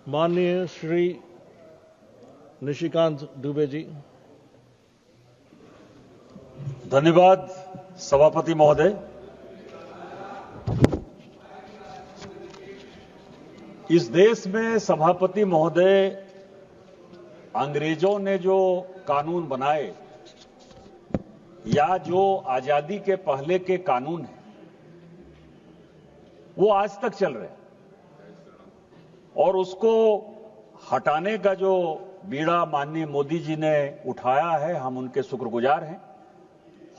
माननीय श्री निशिकांत दुबे जी। धन्यवाद सभापति महोदय। इस देश में सभापति महोदय अंग्रेजों ने जो कानून बनाए या जो आजादी के पहले के कानून हैं वो आज तक चल रहे हैं और उसको हटाने का जो बीड़ा माननीय मोदी जी ने उठाया है, हम उनके शुक्रगुजार हैं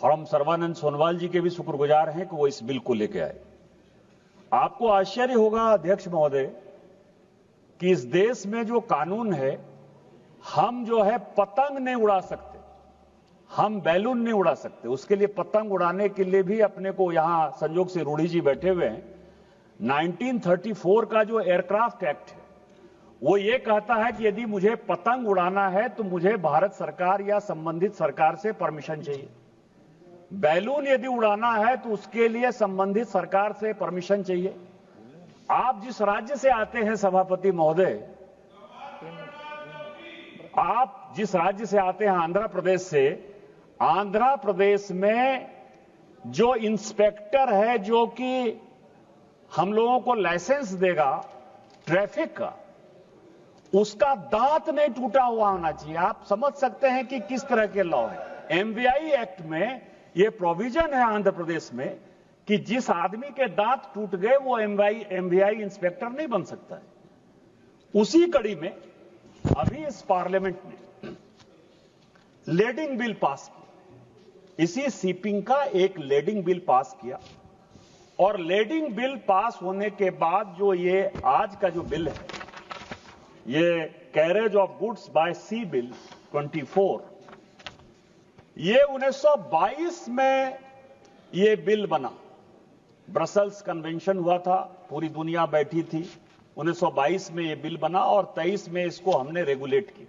और हम सर्बानंद सोनोवाल जी के भी शुक्रगुजार हैं कि वो इस बिल को लेकर आए। आपको आश्चर्य होगा अध्यक्ष महोदय कि इस देश में जो कानून है, हम जो है पतंग नहीं उड़ा सकते, हम बैलून नहीं उड़ा सकते। उसके लिए पतंग उड़ाने के लिए भी अपने को यहां संजोग से रूढ़ी जी बैठे हुए हैं। 1934 का जो एयरक्राफ्ट एक्ट है वो ये कहता है कि यदि मुझे पतंग उड़ाना है तो मुझे भारत सरकार या संबंधित सरकार से परमिशन चाहिए। बैलून यदि उड़ाना है तो उसके लिए संबंधित सरकार से परमिशन चाहिए। आप जिस राज्य से आते हैं सभापति महोदय, आप जिस राज्य से आते हैं आंध्र प्रदेश से, आंध्र प्रदेश में जो इंस्पेक्टर है जो कि हम लोगों को लाइसेंस देगा ट्रैफिक का, उसका दांत नहीं टूटा हुआ होना चाहिए। आप समझ सकते हैं कि किस तरह के लॉ है। एमवीआई एक्ट में यह प्रोविजन है आंध्र प्रदेश में कि जिस आदमी के दांत टूट गए वो एमवीआई इंस्पेक्टर नहीं बन सकता है। उसी कड़ी में अभी इस पार्लियामेंट ने लेडिंग बिल पास किया। इसी सीपिंग का एक लेडिंग बिल पास किया और लेडिंग बिल पास होने के बाद जो ये आज का जो बिल है, ये carriage of goods by sea bill 24, ये 1922 में ये बिल बना। ब्रसेल्स कन्वेंशन हुआ था, पूरी दुनिया बैठी थी। 1922 में ये बिल बना और 23 में इसको हमने रेगुलेट किया।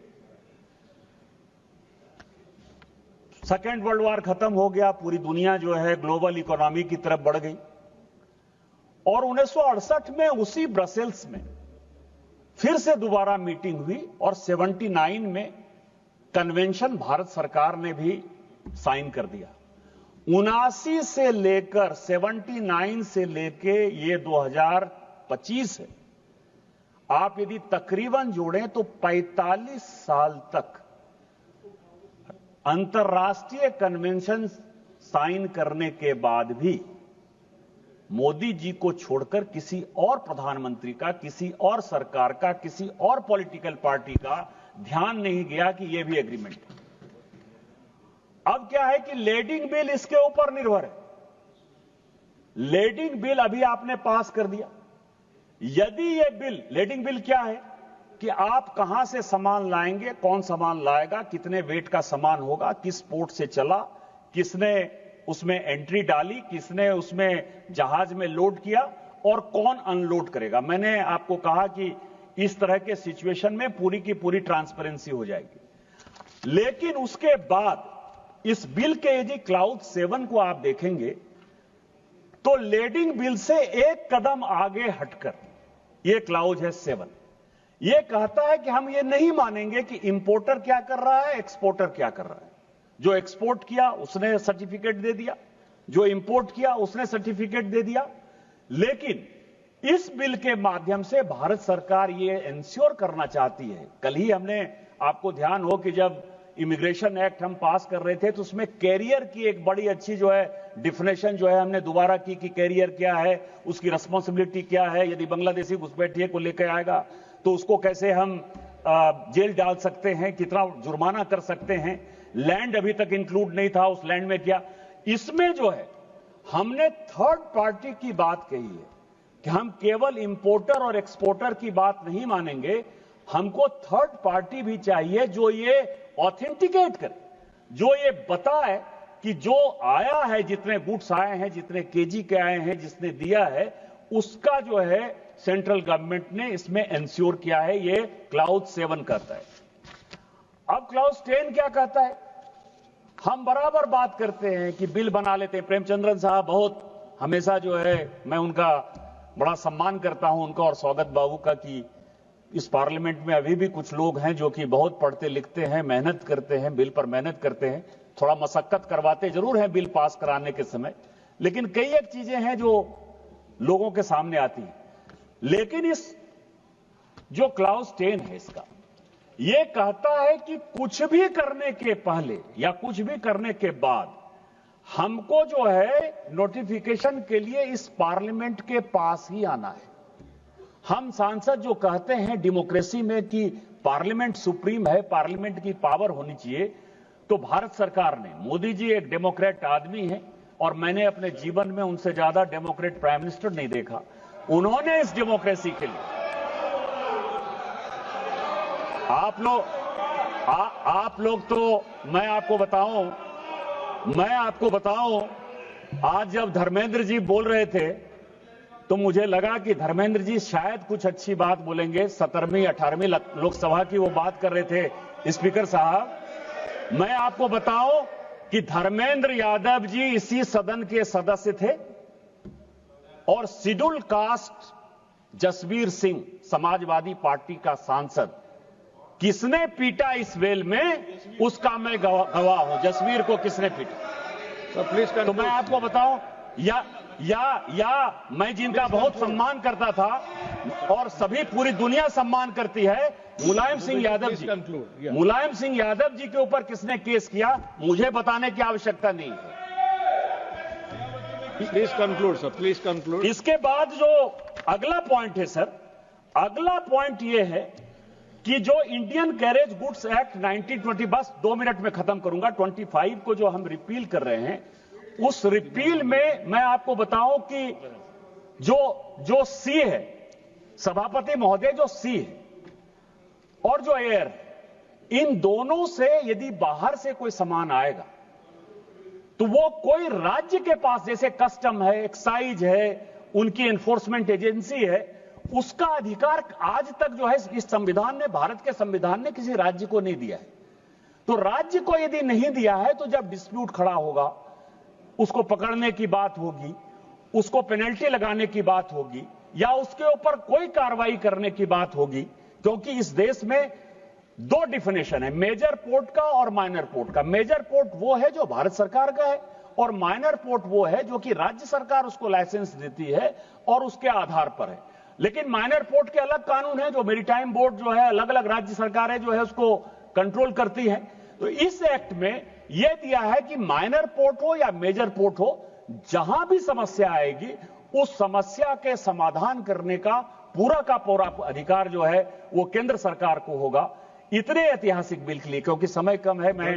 सेकेंड वर्ल्ड वॉर खत्म हो गया, पूरी दुनिया जो है ग्लोबल इकोनॉमी की तरफ बढ़ गई और 1968 में उसी ब्रसेल्स में फिर से दोबारा मीटिंग हुई और 79 में कन्वेंशन भारत सरकार ने भी साइन कर दिया। 79 से लेकर 79 से लेके ये 2025 है। आप यदि तकरीबन जोड़ें तो 45 साल तक अंतर्राष्ट्रीय कन्वेंशन साइन करने के बाद भी मोदी जी को छोड़कर किसी और प्रधानमंत्री का, किसी और सरकार का, किसी और पॉलिटिकल पार्टी का ध्यान नहीं गया कि यह भी एग्रीमेंट है। अब क्या है कि लेडिंग बिल इसके ऊपर निर्भर है। लेडिंग बिल अभी आपने पास कर दिया। यदि यह बिल, लेडिंग बिल क्या है कि आप कहां से सामान लाएंगे, कौन सामान लाएगा, कितने वेट का सामान होगा, किस पोर्ट से चला, किसने उसमें एंट्री डाली, किसने उसमें जहाज में लोड किया और कौन अनलोड करेगा। मैंने आपको कहा कि इस तरह के सिचुएशन में पूरी की पूरी ट्रांसपेरेंसी हो जाएगी। लेकिन उसके बाद इस बिल के यदि क्लाउज 7 को आप देखेंगे तो लेडिंग बिल से एक कदम आगे हटकर यह क्लाउज है 7। यह कहता है कि हम यह नहीं मानेंगे कि इंपोर्टर क्या कर रहा है, एक्सपोर्टर क्या कर रहा है। जो एक्सपोर्ट किया उसने सर्टिफिकेट दे दिया, जो इंपोर्ट किया उसने सर्टिफिकेट दे दिया। लेकिन इस बिल के माध्यम से भारत सरकार यह इंश्योर करना चाहती है। कल ही हमने, आपको ध्यान हो कि जब इमिग्रेशन एक्ट हम पास कर रहे थे तो उसमें कैरियर की एक बड़ी अच्छी जो है डिफिनेशन जो है हमने दोबारा की कि कैरियर क्या है, उसकी रिस्पांसिबिलिटी क्या है, यदि बांग्लादेशी घुसपैठिए को लेकर आएगा तो उसको कैसे हम जेल डाल सकते हैं, कितना जुर्माना कर सकते हैं। लैंड अभी तक इंक्लूड नहीं था, उस लैंड में क्या। इसमें जो है हमने थर्ड पार्टी की बात कही है कि हम केवल इंपोर्टर और एक्सपोर्टर की बात नहीं मानेंगे, हमको थर्ड पार्टी भी चाहिए जो ये ऑथेंटिकेट करे, जो ये बताए कि जो आया है, जितने गुड्स आए हैं, जितने केजी के आए हैं, जिसने दिया है, उसका जो है सेंट्रल गवर्नमेंट ने इसमें इंश्योर किया है। ये क्लाउज 7 कहता है। अब क्लाउज 10 क्या कहता है? हम बराबर बात करते हैं कि बिल बना लेते हैं। प्रेमचंद्रन साहब बहुत हमेशा जो है, मैं उनका बड़ा सम्मान करता हूं, उनका और स्वागत बाबू का, कि इस पार्लियामेंट में अभी भी कुछ लोग हैं जो कि बहुत पढ़ते लिखते हैं, मेहनत करते हैं, बिल पर मेहनत करते हैं, थोड़ा मशक्कत करवाते जरूर हैं बिल पास कराने के समय, लेकिन कई एक चीजें हैं जो लोगों के सामने आती हैं। लेकिन इस जो क्लॉज 10 है इसका, यह कहता है कि कुछ भी करने के पहले या कुछ भी करने के बाद हमको जो है नोटिफिकेशन के लिए इस पार्लियामेंट के पास ही आना है। हम सांसद जो कहते हैं डेमोक्रेसी में कि पार्लियामेंट सुप्रीम है, पार्लियामेंट की पावर होनी चाहिए, तो भारत सरकार ने, मोदी जी एक डेमोक्रेट आदमी हैं और मैंने अपने जीवन में उनसे ज्यादा डेमोक्रेट प्राइम मिनिस्टर नहीं देखा। उन्होंने इस डेमोक्रेसी के लिए आप लोग तो मैं आपको बताऊं आज जब धर्मेंद्र जी बोल रहे थे तो मुझे लगा कि धर्मेंद्र जी शायद कुछ अच्छी बात बोलेंगे। 17वीं 18वीं लोकसभा की वो बात कर रहे थे स्पीकर साहब। मैं आपको बताऊं कि धर्मेंद्र यादव जी इसी सदन के सदस्य थे और schedule caste Jasvir Singh Samajwadi party का सांसद किसने पीटा इस वेल में, उसका मैं गवाह हूं। जसवीर को किसने पीटा तो मैं आपको बताऊं, या मैं जिनका बहुत सम्मान करता था और सभी पूरी दुनिया सम्मान करती है, मुलायम सिंह यादव जी, मुलायम सिंह यादव जी के ऊपर किसने केस किया, मुझे बताने की आवश्यकता नहीं है। Please conclude sir, please conclude. इसके बाद जो अगला पॉइंट है सर, अगला पॉइंट यह है कि जो इंडियन कैरेज गुड्स एक्ट 1920, बस 2 मिनट में खत्म करूंगा, 25 को जो हम रिपील कर रहे हैं, उस रिपील में मैं आपको बताऊं कि जो सी है, सभापति महोदय, जो सी है और जो एयर, इन दोनों से यदि बाहर से कोई सामान आएगा तो वो कोई राज्य के पास, जैसे कस्टम है, एक्साइज है, उनकी एनफोर्समेंट एजेंसी है, उसका अधिकार आज तक जो है इस संविधान ने, भारत के संविधान ने किसी राज्य को नहीं दिया है। तो राज्य को यदि नहीं दिया है तो जब डिस्प्यूट खड़ा होगा, उसको पकड़ने की बात होगी, उसको पेनल्टी लगाने की बात होगी या उसके ऊपर कोई कार्रवाई करने की बात होगी, क्योंकि इस देश में 2 डिफिनेशन है, मेजर पोर्ट का और माइनर पोर्ट का। मेजर पोर्ट वो है जो भारत सरकार का है और माइनर पोर्ट वो है जो कि राज्य सरकार उसको लाइसेंस देती है और उसके आधार पर है। लेकिन माइनर पोर्ट के अलग कानून है, जो मेरीटाइम बोर्ड जो है, अलग अलग राज्य सरकारें जो है उसको कंट्रोल करती हैं। तो इस एक्ट में यह दिया है कि माइनर पोर्ट हो या मेजर पोर्ट हो, जहां भी समस्या आएगी उस समस्या के समाधान करने का पूरा अधिकार जो है वो केंद्र सरकार को होगा। इतने ऐतिहासिक बिल के लिए, क्योंकि समय कम है, मैं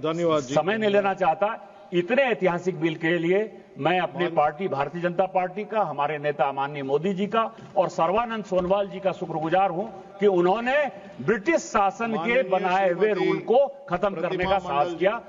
धन्यवाद समय नहीं लेना चाहता, इतने ऐतिहासिक बिल के लिए मैं अपनी पार्टी भारतीय जनता पार्टी का, हमारे नेता माननीय मोदी जी का और सर्बानंद सोनोवाल जी का शुक्रगुजार हूं कि उन्होंने ब्रिटिश शासन के बनाए हुए रूल को खत्म करने का साहस किया।